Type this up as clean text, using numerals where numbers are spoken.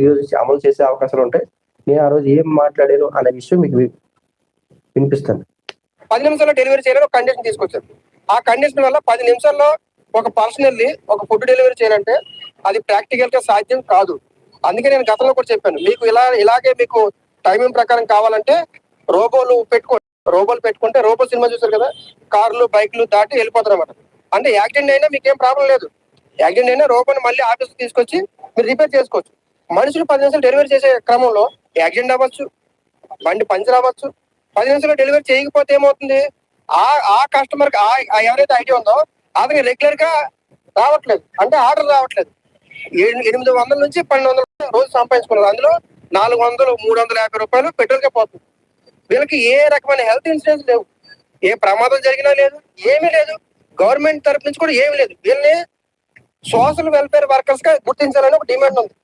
ఈరోజు అమలు చేసే అవకాశాలు ఉంటాయి. నేను ఆ రోజు ఏం మాట్లాడాను అనే విషయం మీకు వినిపిస్తాను. 10 నిమిషాల్లో డెలివరీ చేయాలని ఒక కండిషన్ తీసుకొచ్చారు. ఆ కండిషన్ వల్ల 10 నిమిషాల్లో ఒక పర్సన్ వెళ్ళి ఒక ఫుడ్ డెలివరీ చేయాలంటే అది ప్రాక్టికల్ గా సాధ్యం కాదు. అందుకే నేను గతంలో కూడా చెప్పాను, మీకు ఇలాగే మీకు టైమింగ్ ప్రకారం కావాలంటే రోబోలు పెట్టుకుంటే రోబో సినిమా చూసారు కదా, కార్లు బైక్లు దాటి వెళ్ళిపోతారు అన్నమాట. అంటే యాక్సిడెంట్ అయినా మీకేం ప్రాబ్లం లేదు. యాక్సిడెంట్ అయినా రోబోని మళ్ళీ ఆఫీస్ తీసుకొచ్చి మీరు రిపేర్ చేసుకోవచ్చు. మనుషులు 10 నిమిషాలు డెలివరీ చేసే క్రమంలో యాక్సిడెంట్ అవ్వచ్చు, బండి పంచర్ అవ్వచ్చు. 10 నిమిషాలు డెలివరీ చేయకపోతే ఏమవుతుంది, ఆ కస్టమర్ ఎవరైతే ఐడియా ఉందో అతనికి రెగ్యులర్ గా రావట్లేదు, అంటే ఆర్డర్ రావట్లేదు. 800 నుంచి 1200 రోజు సంపాదించుకున్నారు. అందులో 400, 350 రూపాయలు పెట్రోల్ కే పోతుంది. వీళ్ళకి ఏ రకమైన హెల్త్ ఇన్సూరెన్స్ లేవు, ఏ ప్రమాదం జరిగినా లేదు, ఏమీ లేదు. గవర్నమెంట్ తరఫు నుంచి కూడా ఏమీ లేదు. వీళ్ళని సోషల్ వెల్ఫేర్ వర్కర్స్ గా గుర్తించాలని ఒక డిమాండ్ ఉంది.